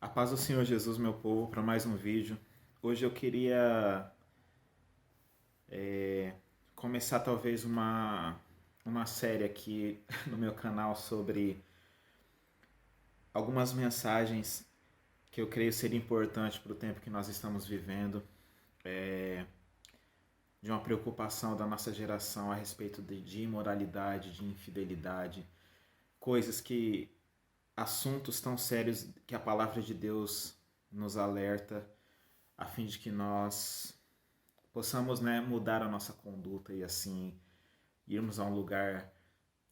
A paz do Senhor Jesus, meu povo, para mais um vídeo. Hoje eu queria começar talvez uma série aqui no meu canal sobre algumas mensagens que eu creio ser importante para o tempo que nós estamos vivendo, de uma preocupação da nossa geração a respeito de imoralidade, de infidelidade, coisas que, assuntos tão sérios que a palavra de Deus nos alerta a fim de que nós possamos, mudar a nossa conduta e assim irmos a um lugar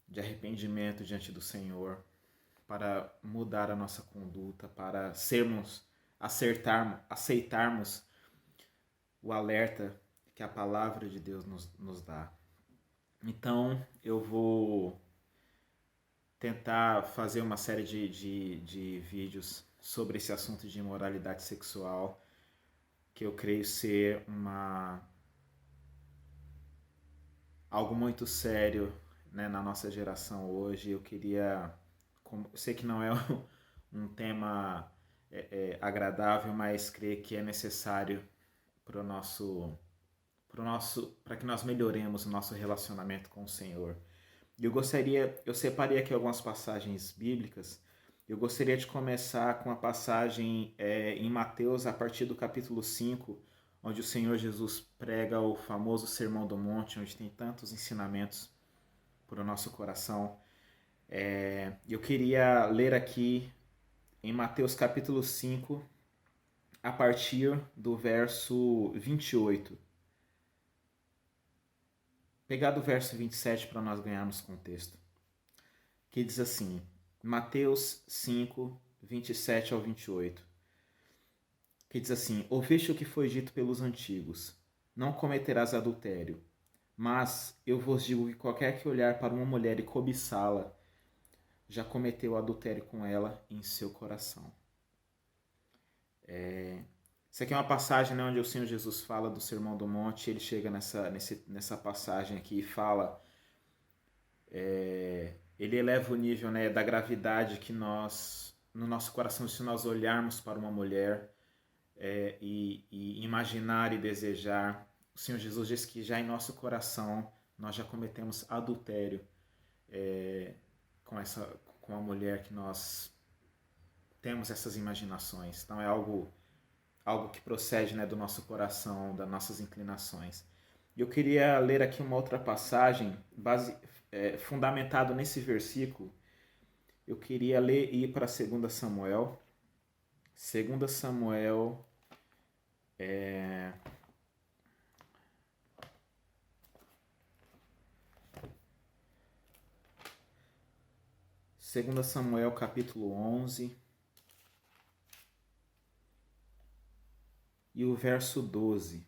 de arrependimento diante do Senhor, para mudar a nossa conduta, para aceitarmos o alerta que a palavra de Deus nos dá. Então eu vou tentar fazer uma série de vídeos sobre esse assunto de imoralidade sexual, que eu creio ser algo muito sério, na nossa geração hoje. Eu queria, eu sei que não é um tema agradável, mas creio que é necessário para que nós melhoremos o nosso relacionamento com o Senhor. Eu separei aqui algumas passagens bíblicas. Eu gostaria de começar com a passagem em Mateus, a partir do capítulo 5, onde o Senhor Jesus prega o famoso Sermão do Monte, onde tem tantos ensinamentos para o nosso coração. Eu queria ler aqui em Mateus capítulo 5, a partir do verso 28. Pegar do verso 27 para nós ganharmos contexto. Que diz assim, Mateus 5, 27 ao 28. Que diz assim: Ouviste o que foi dito pelos antigos: Não cometerás adultério. Mas eu vos digo que qualquer que olhar para uma mulher e cobiçá-la, já cometeu adultério com ela em seu coração. Isso aqui é uma passagem, onde o Senhor Jesus fala do Sermão do Monte. Ele chega nessa passagem aqui e fala... ele eleva o nível, da gravidade que nós, no nosso coração, se nós olharmos para uma mulher e imaginar e desejar. O Senhor Jesus diz que já em nosso coração nós já cometemos adultério com a mulher que nós temos essas imaginações. Então é algo que procede, do nosso coração, das nossas inclinações. E eu queria ler aqui uma outra passagem fundamentado nesse versículo. Eu queria ler e ir para 2 Samuel. 2 Samuel 2 Samuel capítulo 11 e o verso 12.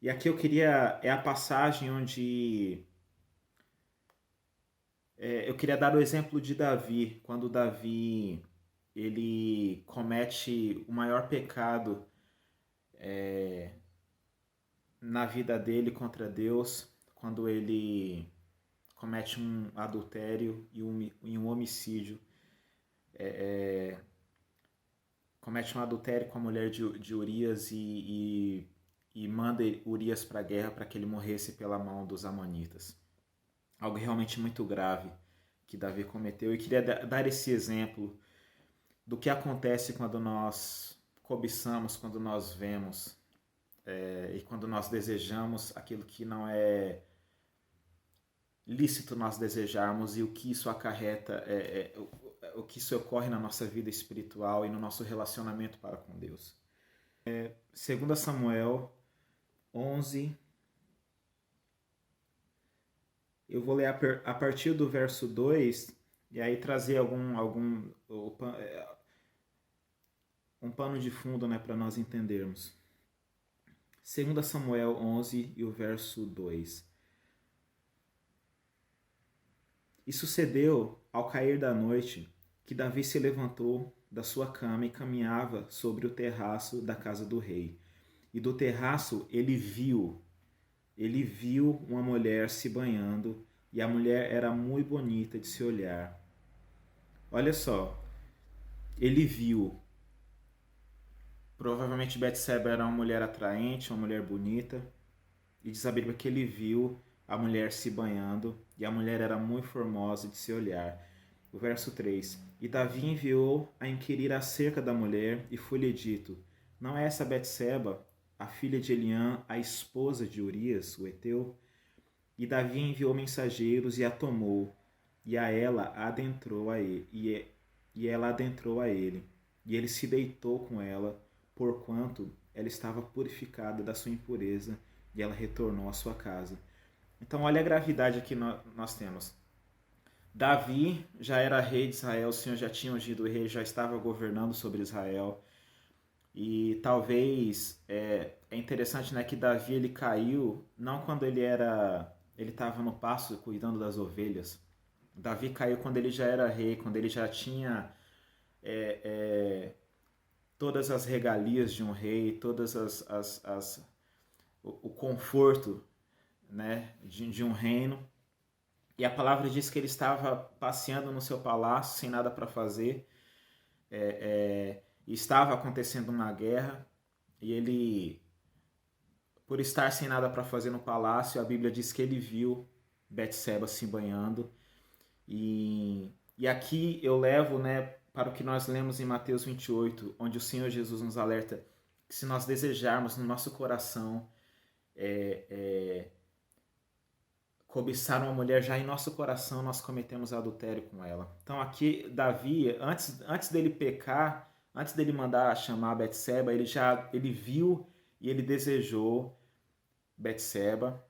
E aqui é a passagem onde eu queria dar o exemplo de Davi, quando Davi ele comete o maior pecado na vida dele contra Deus, quando ele comete um adultério e um homicídio. Comete um adultério com a mulher de Urias e manda Urias para a guerra para que ele morresse pela mão dos amonitas. Algo realmente muito grave que Davi cometeu. E queria dar esse exemplo do que acontece quando nós cobiçamos, quando nós vemos e quando nós desejamos aquilo que não é lícito nós desejarmos, e o que isso acarreta, o que isso ocorre na nossa vida espiritual e no nosso relacionamento para com Deus. 2 Samuel 11. Eu vou ler a partir do verso 2 e aí trazer um pano de fundo, para nós entendermos. 2 Samuel 11 e o verso 2. E sucedeu, ao cair da noite, que Davi se levantou da sua cama e caminhava sobre o terraço da casa do rei. E do terraço ele viu uma mulher se banhando, e a mulher era muito bonita de se olhar. Olha só, ele viu, provavelmente Betseba era uma mulher atraente, uma mulher bonita, e diz a Bíblia que ele viu a mulher se banhando, e a mulher era muito formosa de se olhar. O verso 3: E Davi enviou a inquirir acerca da mulher, e foi-lhe dito: Não é essa Betseba, a filha de Eliã, a esposa de Urias, o heteu? E Davi enviou mensageiros e a tomou, e a ela adentrou a ele, e ela adentrou a ele, e ele se deitou com ela, porquanto ela estava purificada da sua impureza, e ela retornou à sua casa. Então, olha a gravidade que nós temos. Davi já era rei de Israel, o Senhor já tinha ungido o rei, já estava governando sobre Israel. E talvez é interessante, né, que Davi ele caiu não quando ele estava no pasto cuidando das ovelhas. Davi caiu quando ele já era rei, quando ele já tinha é, é, todas as regalias de um rei, todas o conforto, né, de um reino. E a palavra diz que ele estava passeando no seu palácio sem nada para fazer. Estava acontecendo uma guerra e ele, por estar sem nada para fazer no palácio, a Bíblia diz que ele viu Betseba se banhando. E aqui eu levo, né, para o que nós lemos em Mateus 28, onde o Senhor Jesus nos alerta que se nós desejarmos no nosso coração cobiçar uma mulher, já em nosso coração nós cometemos adultério com ela. Então aqui Davi, antes dele pecar, antes dele mandar chamar Betseba, ele viu e ele desejou Betseba,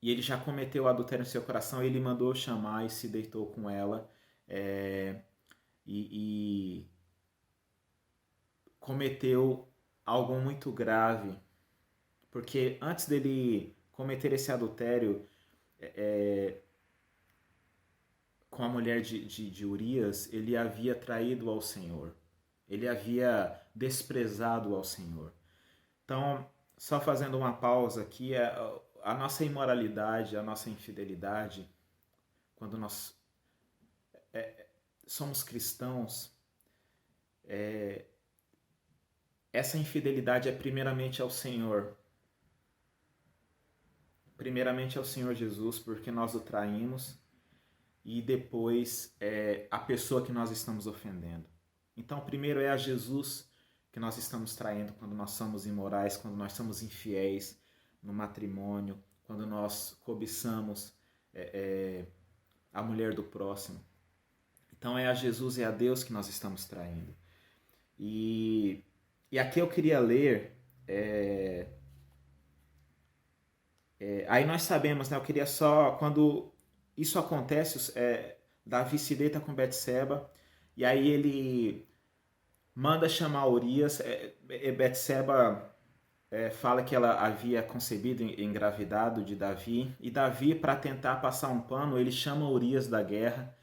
e ele já cometeu adultério no seu coração, e ele mandou chamar e se deitou com ela, é, e cometeu algo muito grave, porque antes dele cometer esse adultério com a mulher de Urias, ele havia traído ao Senhor, ele havia desprezado ao Senhor. Então, só fazendo uma pausa aqui, a nossa imoralidade, a nossa infidelidade, quando nós somos cristãos, essa infidelidade é primeiramente ao Senhor. Primeiramente ao Senhor Jesus, porque nós o traímos, e depois a pessoa que nós estamos ofendendo. Então, primeiro é a Jesus que nós estamos traindo quando nós somos imorais, quando nós somos infiéis no matrimônio, quando nós cobiçamos a mulher do próximo. Então é a Jesus e a Deus que nós estamos traindo. E aqui eu queria ler. Aí nós sabemos, né? Eu queria só. Quando isso acontece, Davi se deita com Betseba, e aí ele manda chamar Urias. Betseba fala que ela havia concebido e engravidado de Davi, e Davi, para tentar passar um pano, ele chama Urias da guerra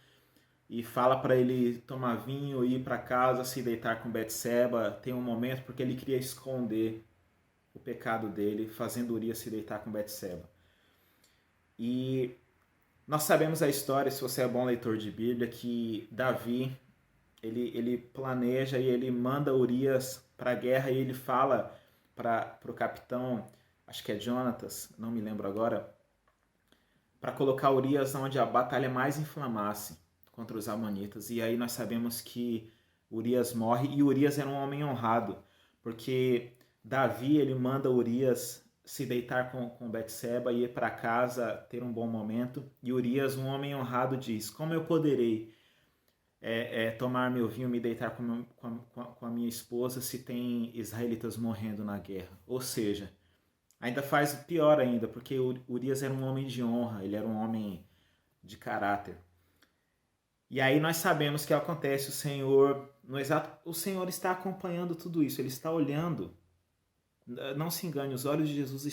e fala para ele tomar vinho, ir para casa, se deitar com Betseba. Tem um momento porque ele queria esconder o pecado dele, fazendo Urias se deitar com Betseba. E nós sabemos a história, se você é bom leitor de Bíblia, que Davi ele planeja e ele manda Urias para a guerra, e ele fala para o capitão, acho que é Jonatas, não me lembro agora, para colocar Urias onde a batalha mais inflamasse contra os amonitas. E aí nós sabemos que Urias morre, e Urias era um homem honrado, porque Davi ele manda Urias se deitar com Betseba, ir para casa, ter um bom momento, e Urias, um homem honrado, diz: como eu poderei tomar meu vinho, me deitar com a minha esposa, se tem israelitas morrendo na guerra? Ou seja, ainda faz pior ainda, porque Urias era um homem de honra, ele era um homem de caráter. E aí nós sabemos que acontece, o Senhor está acompanhando tudo isso, ele está olhando. Não se engane, os olhos de Jesus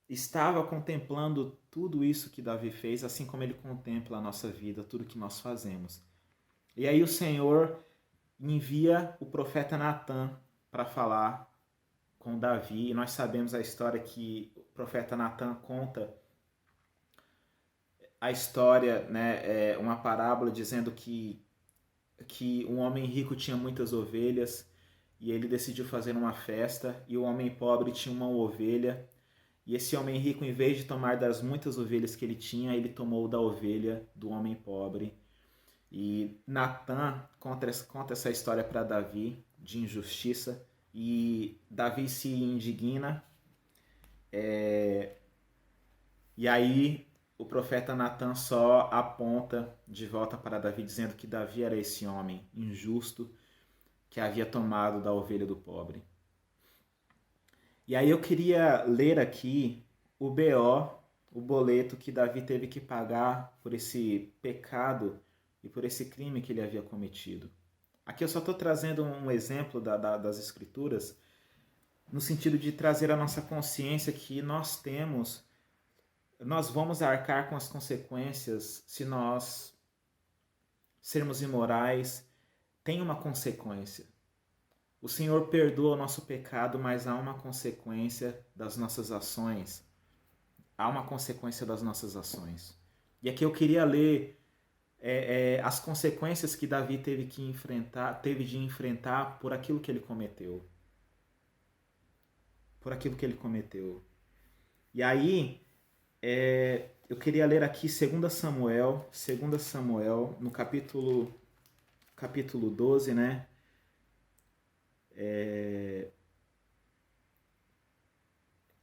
estava contemplando tudo isso que Davi fez, assim como ele contempla a nossa vida, tudo que nós fazemos. E aí o Senhor envia o profeta Natã para falar com Davi, e nós sabemos a história que o profeta Natã conta a história, né, uma parábola dizendo que um homem rico tinha muitas ovelhas e ele decidiu fazer uma festa, e o homem pobre tinha uma ovelha, e esse homem rico, em vez de tomar das muitas ovelhas que ele tinha, ele tomou da ovelha do homem pobre. E Natan conta essa história para Davi de injustiça, e Davi se indigna, e aí o profeta Natan só aponta de volta para Davi, dizendo que Davi era esse homem injusto que havia tomado da ovelha do pobre. E aí eu queria ler aqui o BO, o boleto que Davi teve que pagar por esse pecado e por esse crime que ele havia cometido. Aqui eu só estou trazendo um exemplo das Escrituras, no sentido de trazer a nossa consciência que nós vamos arcar com as consequências se nós sermos imorais. Tem uma consequência. O Senhor perdoa o nosso pecado, mas há uma consequência das nossas ações. Há uma consequência das nossas ações. E aqui eu queria ler as consequências que Davi teve de enfrentar por aquilo que ele cometeu. Por aquilo que ele cometeu. E aí, eu queria ler aqui 2 Samuel, no capítulo 12, né?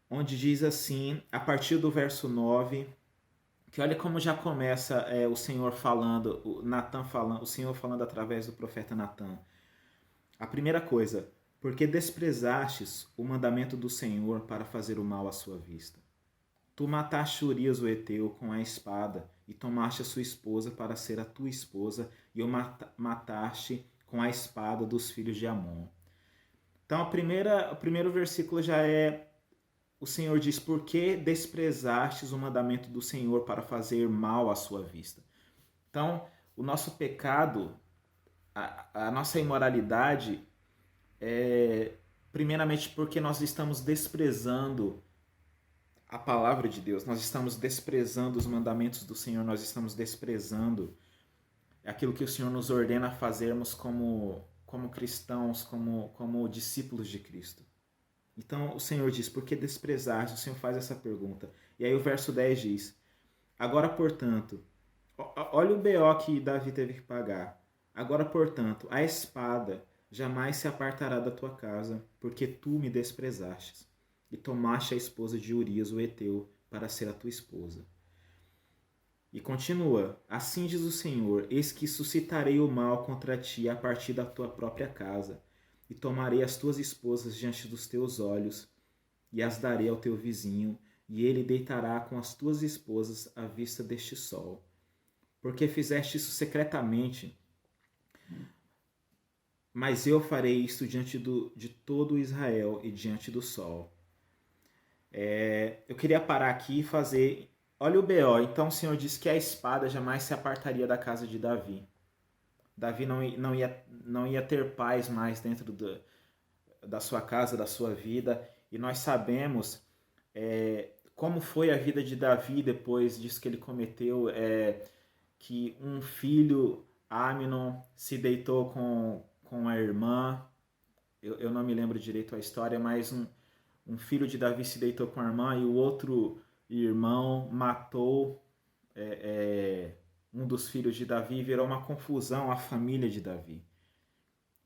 Onde diz assim, a partir do verso 9, que olha como já começa o Senhor falando, o Senhor falando através do profeta Natan. A primeira coisa, porque desprezastes o mandamento do Senhor para fazer o mal à sua vista. Tu mataste Urias o Heteu com a espada, e tomaste a sua esposa para ser a tua esposa, e o mataste com a espada dos filhos de Amon. Então, o primeiro versículo já o Senhor diz, por que desprezastes o mandamento do Senhor para fazer mal à sua vista? Então, o nosso pecado, a nossa imoralidade, primeiramente porque nós estamos desprezando a palavra de Deus, nós estamos desprezando os mandamentos do Senhor, nós estamos desprezando aquilo que o Senhor nos ordena a fazermos como cristãos, como discípulos de Cristo. Então o Senhor diz, por que desprezaste? O Senhor faz essa pergunta. E aí o verso 10 diz, agora portanto, olha o BO que Davi teve que pagar. Agora portanto, a espada jamais se apartará da tua casa, porque tu me desprezastes, e tomaste a esposa de Urias o Heteu para ser a tua esposa. E continua, assim diz o Senhor, eis que suscitarei o mal contra ti a partir da tua própria casa, e tomarei as tuas esposas diante dos teus olhos, e as darei ao teu vizinho, e ele deitará com as tuas esposas à vista deste sol. Porque fizeste isso secretamente, mas eu farei isto diante de todo Israel e diante do sol. Eu queria parar aqui e fazer... Olha o BO, então o Senhor disse que a espada jamais se apartaria da casa de Davi. Davi não ia ter paz mais dentro da sua casa, da sua vida. E nós sabemos como foi a vida de Davi depois disso que ele cometeu, que um filho, Amnon, se deitou com a irmã. Eu não me lembro direito a história, mas um filho de Davi se deitou com a irmã e o outro irmão matou um dos filhos de Davi, e virou uma confusão à família de Davi,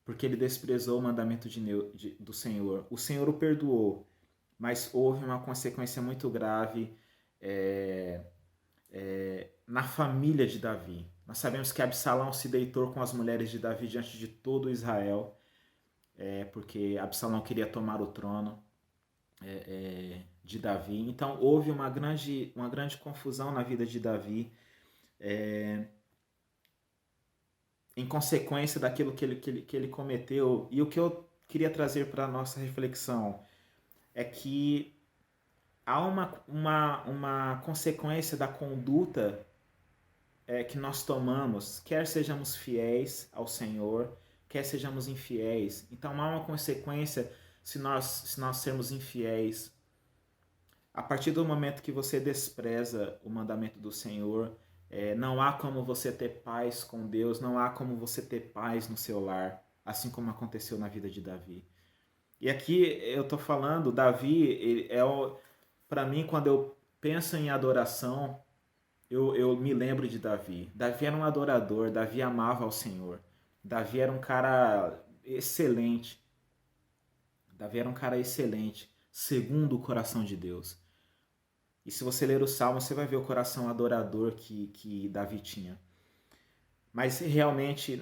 porque ele desprezou o mandamento do Senhor. O Senhor o perdoou, mas houve uma consequência muito grave na família de Davi. Nós sabemos que Absalão se deitou com as mulheres de Davi diante de todo Israel, porque Absalão queria tomar o trono de Davi. Então houve uma grande confusão na vida de Davi, em consequência daquilo que ele cometeu. E o que eu queria trazer para a nossa reflexão é que há uma consequência da conduta que nós tomamos, quer sejamos fiéis ao Senhor, quer sejamos infiéis. Então há uma consequência se nós sermos infiéis. A partir do momento que você despreza o mandamento do Senhor, Não há como você ter paz com Deus, não há como você ter paz no seu lar, assim como aconteceu na vida de Davi. E aqui eu estou falando, Davi, para mim, quando eu penso em adoração, eu me lembro de Davi. Davi era um adorador, Davi amava ao Senhor. Davi era um cara excelente. Davi era um cara excelente, segundo o coração de Deus. E se você ler o Salmo, você vai ver o coração adorador que Davi tinha. Mas realmente,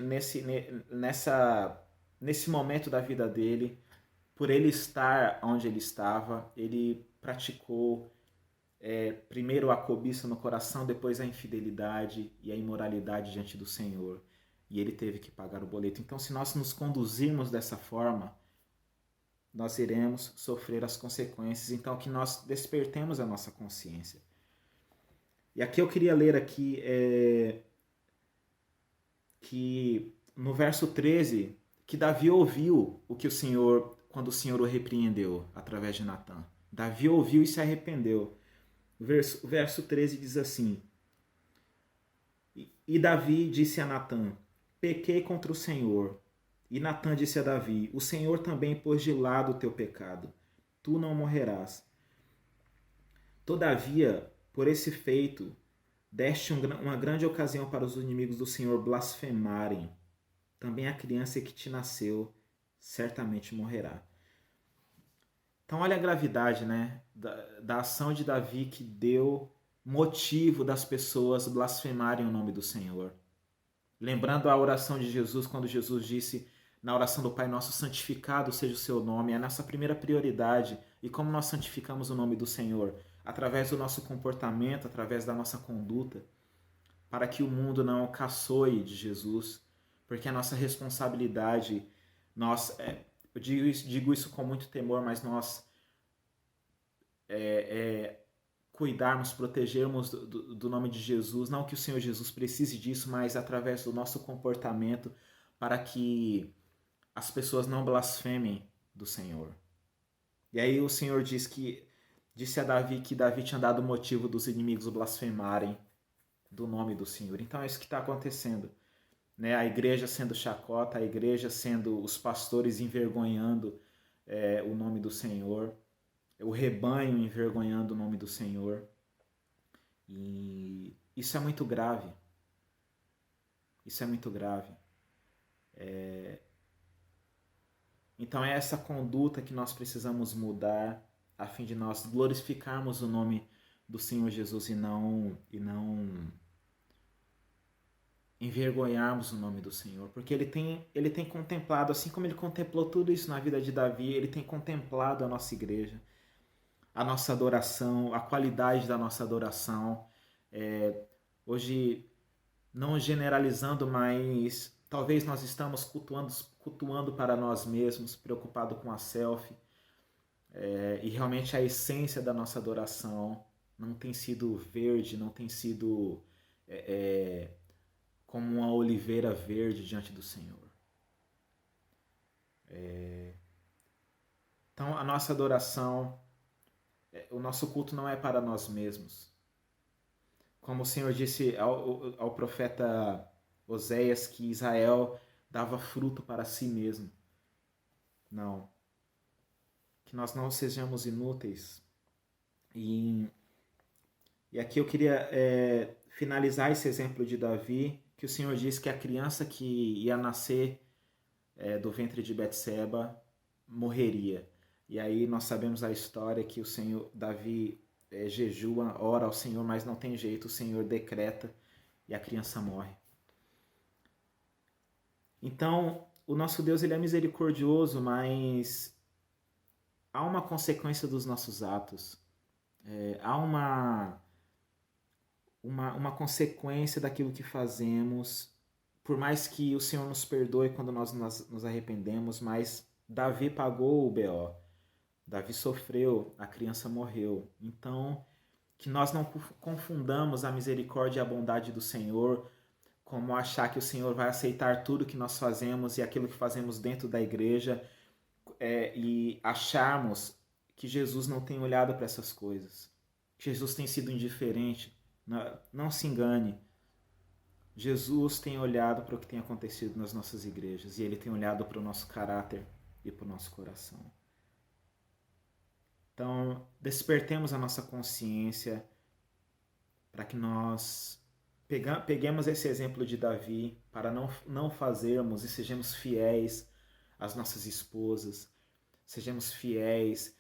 nesse momento da vida dele, por ele estar onde ele estava, ele praticou primeiro a cobiça no coração, depois a infidelidade e a imoralidade diante do Senhor. E ele teve que pagar o boleto. Então, se nós nos conduzirmos dessa forma, nós iremos sofrer as consequências. Então, que nós despertemos a nossa consciência. E aqui eu queria ler aqui que no verso 13, que Davi ouviu o que o Senhor, quando o Senhor o repreendeu através de Natã. Davi ouviu e se arrependeu. O verso 13 diz assim: E Davi disse a Natã: Pequei contra o Senhor. E Natã disse a Davi: O Senhor também pôs de lado o teu pecado. Tu não morrerás. Todavia, por esse feito, deste uma grande ocasião para os inimigos do Senhor blasfemarem. Também a criança que te nasceu certamente morrerá. Então olha a gravidade, né, da ação de Davi, que deu motivo das pessoas blasfemarem o nome do Senhor. Lembrando a oração de Jesus, quando Jesus disse na oração do Pai Nosso: santificado seja o seu nome. É a nossa primeira prioridade. E como nós santificamos o nome do Senhor? Através do nosso comportamento, através da nossa conduta, para que o mundo não caçoe de Jesus, porque a nossa responsabilidade, eu digo isso com muito temor, mas nós cuidarmos, protegermos do nome de Jesus, não que o Senhor Jesus precise disso, mas através do nosso comportamento, para que as pessoas não blasfemem do Senhor. E aí o Senhor disse a Davi que Davi tinha dado motivo dos inimigos blasfemarem do nome do Senhor. Então é isso que está acontecendo, né? A igreja sendo chacota, a igreja sendo os pastores envergonhando o nome do Senhor, o rebanho envergonhando o nome do Senhor. E isso é muito grave. Isso é muito grave. Então é essa conduta que nós precisamos mudar, a fim de nós glorificarmos o nome do Senhor Jesus e não envergonharmos o nome do Senhor, porque ele tem contemplado, assim como ele contemplou tudo isso na vida de Davi, ele tem contemplado a nossa igreja, a nossa adoração, a qualidade da nossa adoração. Hoje, não generalizando, mas talvez nós estamos cultuando para nós mesmos, preocupado com a selfie, e realmente a essência da nossa adoração não tem sido verde, não tem sido como uma oliveira verde diante do Senhor. Então a nossa adoração, o nosso culto não é para nós mesmos. Como o Senhor disse ao profeta Oséias, que Israel dava fruto para si mesmo. Não. Que nós não sejamos inúteis. E aqui eu queria finalizar esse exemplo de Davi, que o Senhor disse que a criança que ia nascer do ventre de Betseba morreria. E aí nós sabemos a história que o Senhor, Davi jejua, ora ao Senhor, mas não tem jeito, o Senhor decreta e a criança morre. Então, o nosso Deus, ele é misericordioso, mas há uma consequência dos nossos atos. Há uma consequência daquilo que fazemos, por mais que o Senhor nos perdoe quando nós nos arrependemos, mas Davi pagou o BO. Davi sofreu, a criança morreu. Então, que nós não confundamos a misericórdia e a bondade do Senhor como achar que o Senhor vai aceitar tudo que nós fazemos e aquilo que fazemos dentro da igreja, e acharmos que Jesus não tem olhado para essas coisas. Jesus tem sido indiferente. Não se engane. Jesus tem olhado para o que tem acontecido nas nossas igrejas e ele tem olhado para o nosso caráter e para o nosso coração. Então, despertemos a nossa consciência para que nós peguemos esse exemplo de Davi para não fazermos e sejamos fiéis às nossas esposas, sejamos fiéis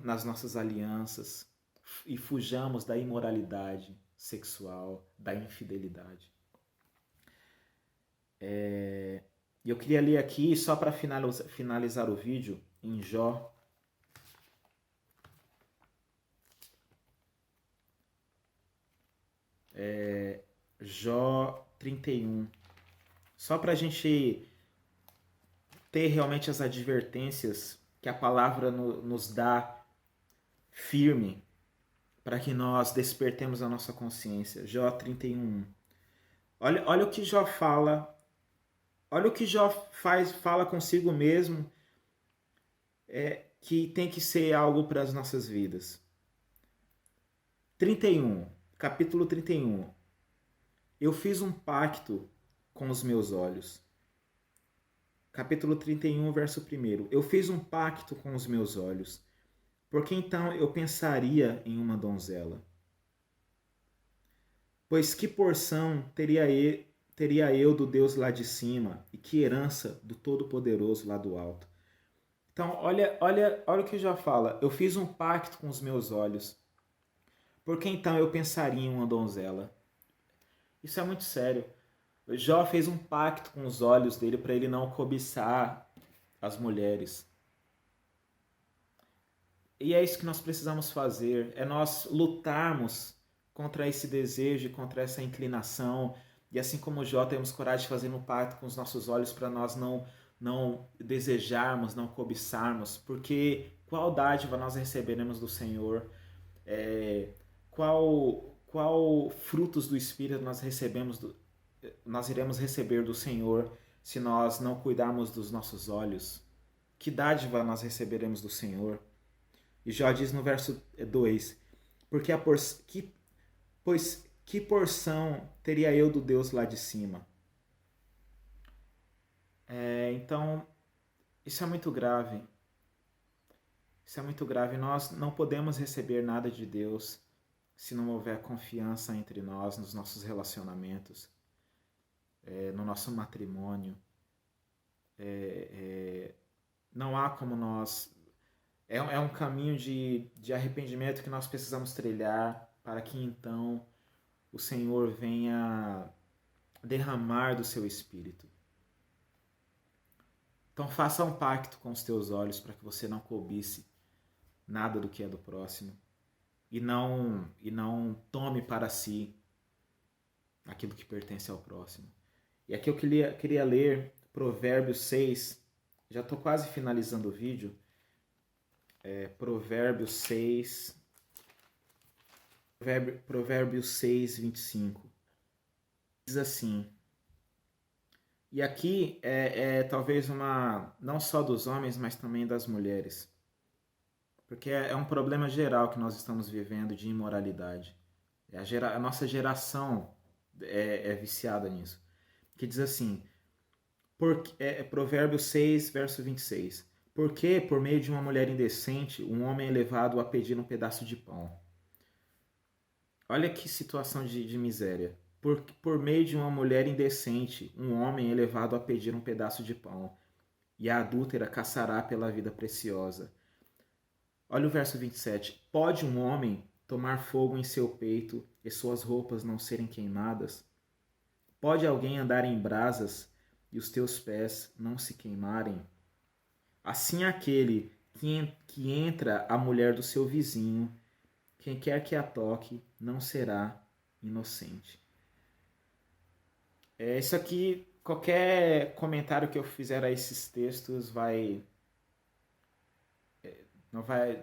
nas nossas alianças e fujamos da imoralidade sexual, da infidelidade. E eu queria ler aqui, só para finalizar o vídeo, em Jó. Jó 31. Só para a gente ter realmente as advertências que a palavra nos dá firme para que nós despertemos a nossa consciência. Jó 31. Olha o que Jó fala. Olha o que Jó fala consigo mesmo, que tem que ser algo para as nossas vidas. 31, capítulo 31. Eu fiz um pacto com os meus olhos. Capítulo 31, verso 1. Eu fiz um pacto com os meus olhos, porque então eu pensaria em uma donzela. Pois que porção teria eu do Deus lá de cima, e que herança do Todo-Poderoso lá do alto. Então, olha o que já fala. Eu fiz um pacto com os meus olhos, porque então eu pensaria em uma donzela. Isso é muito sério. Jó fez um pacto com os olhos dele para ele não cobiçar as mulheres. E é isso que nós precisamos fazer, é nós lutarmos contra esse desejo, contra essa inclinação. E assim como Jó, temos coragem de fazer um pacto com os nossos olhos para nós não desejarmos, não cobiçarmos, porque qual dádiva nós receberemos do Senhor? Qual frutos do Espírito nós iremos receber do Senhor se nós não cuidarmos dos nossos olhos? Que dádiva nós receberemos do Senhor? E Jó diz no verso 2, pois que porção teria eu do Deus lá de cima? Então, isso é muito grave. Isso é muito grave. Nós não podemos receber nada de Deus se não houver confiança entre nós, nos nossos relacionamentos, no nosso matrimônio. Não há como nós... É um caminho de arrependimento que nós precisamos trilhar para que então o Senhor venha derramar do seu Espírito. Então faça um pacto com os teus olhos para que você não cobice nada do que é do próximo e não tome para si aquilo que pertence ao próximo. E aqui eu queria ler Provérbios 6, já estou quase finalizando o vídeo. Provérbios 6, 25. Diz assim, e aqui talvez não só dos homens, mas também das mulheres, porque é um problema geral que nós estamos vivendo de imoralidade. A nossa geração é viciada nisso. Que diz assim, Provérbios 6, verso 26. Porque, por meio de uma mulher indecente, um homem é levado a pedir um pedaço de pão. Olha que situação de miséria. Por meio de uma mulher indecente, um homem é levado a pedir um pedaço de pão, e a adúltera caçará pela vida preciosa. Olha o verso 27. Pode um homem tomar fogo em seu peito e suas roupas não serem queimadas? Pode alguém andar em brasas e os teus pés não se queimarem? Assim aquele que entra a mulher do seu vizinho, quem quer que a toque, não será inocente. Isso aqui, qualquer comentário que eu fizer a esses textos não vai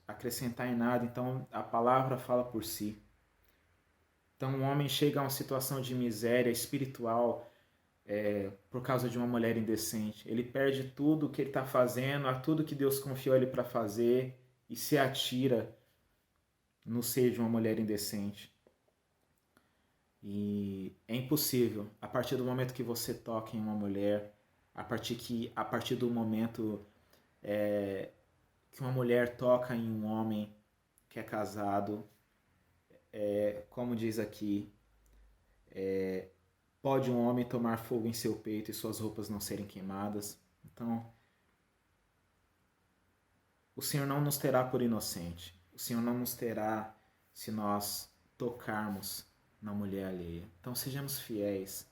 acrescentar em nada, então a palavra fala por si. Então um homem chega a uma situação de miséria espiritual por causa de uma mulher indecente. Ele perde tudo o que ele está fazendo, a tudo que Deus confiou ele para fazer e se atira no seio de uma mulher indecente. E é impossível, a partir do momento que você toca em uma mulher, a partir do momento que uma mulher toca em um homem que é casado, como diz aqui, pode um homem tomar fogo em seu peito e suas roupas não serem queimadas. Então, o Senhor não nos terá por inocente. O Senhor não nos terá se nós tocarmos na mulher alheia. Então, sejamos fiéis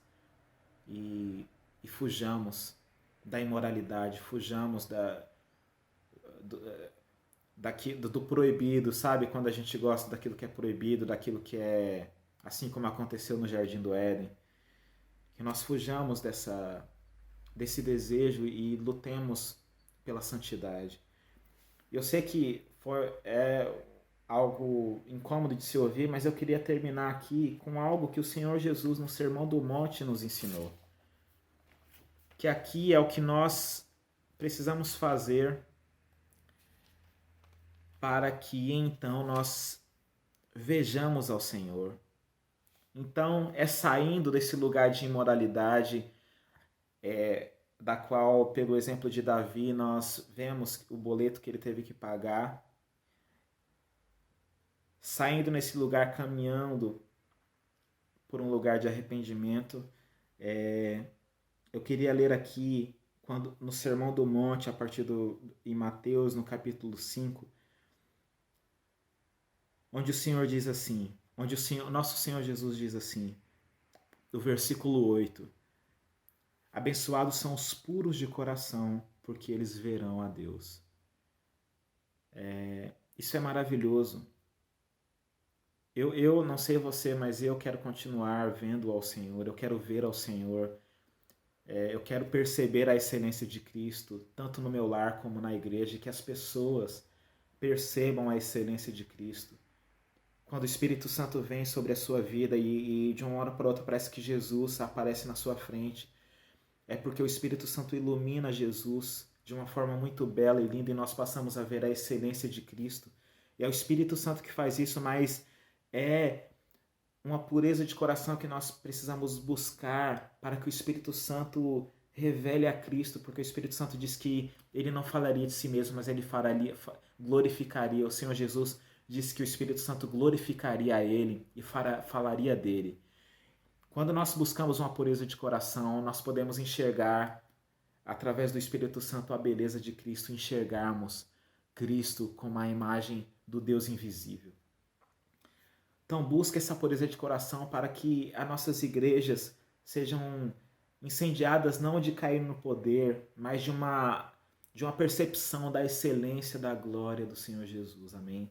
e fujamos da imoralidade, fujamos do proibido, sabe? Quando a gente gosta daquilo que é proibido, daquilo que é assim como aconteceu no Jardim do Éden. Que nós fujamos desse desejo e lutemos pela santidade. Eu sei que é algo incômodo de se ouvir, mas eu queria terminar aqui com algo que o Senhor Jesus no Sermão do Monte nos ensinou. Que aqui é o que nós precisamos fazer para que então nós vejamos ao Senhor. Então é saindo desse lugar de imoralidade, da qual, pelo exemplo de Davi, nós vemos o boleto que ele teve que pagar, saindo nesse lugar, caminhando por um lugar de arrependimento. Eu queria ler aqui, no Sermão do Monte, em Mateus, no capítulo 5, onde o Senhor diz assim, nosso Senhor Jesus diz assim, no versículo 8, abençoados são os puros de coração, porque eles verão a Deus. Isso é maravilhoso. Eu não sei você, mas eu quero continuar vendo ao Senhor, eu quero ver ao Senhor, eu quero perceber a excelência de Cristo, tanto no meu lar como na igreja, e que as pessoas percebam a excelência de Cristo. Quando o Espírito Santo vem sobre a sua vida e de uma hora para outra parece que Jesus aparece na sua frente, é porque o Espírito Santo ilumina Jesus de uma forma muito bela e linda e nós passamos a ver a excelência de Cristo. E é o Espírito Santo que faz isso, mas é uma pureza de coração que nós precisamos buscar para que o Espírito Santo revele a Cristo, porque o Espírito Santo diz que ele não falaria de si mesmo, mas ele glorificaria. O Senhor Jesus disse que o Espírito Santo glorificaria a ele e falaria dele. Quando nós buscamos uma pureza de coração, nós podemos enxergar, através do Espírito Santo, a beleza de Cristo, enxergarmos Cristo como a imagem do Deus invisível. Então busca essa pureza de coração para que as nossas igrejas sejam incendiadas não de cair no poder, mas de uma percepção da excelência da glória do Senhor Jesus. Amém?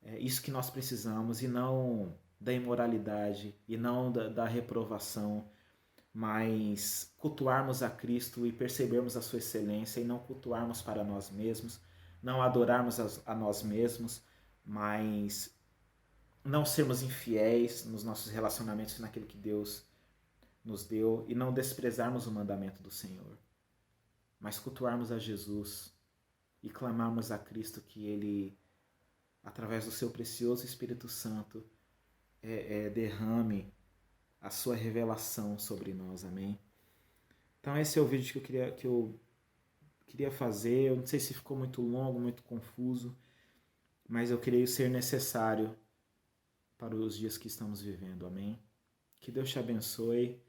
É isso que nós precisamos, e não da imoralidade, e não da reprovação, mas cultuarmos a Cristo e percebermos a sua excelência, e não cultuarmos para nós mesmos, não adorarmos a nós mesmos, mas não sermos infiéis nos nossos relacionamentos, naquilo que Deus nos deu, e não desprezarmos o mandamento do Senhor, mas cultuarmos a Jesus e clamarmos a Cristo que Ele, através do seu precioso Espírito Santo, derrame a sua revelação sobre nós. Amém? Então esse é o vídeo que eu queria fazer. Eu não sei se ficou muito longo, muito confuso, mas eu creio ser necessário para os dias que estamos vivendo. Amém? Que Deus te abençoe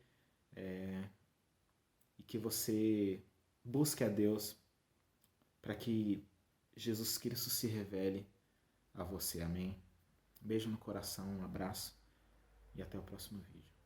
e que você busque a Deus para que Jesus Cristo se revele a você. Amém? Um beijo no coração, um abraço e até o próximo vídeo.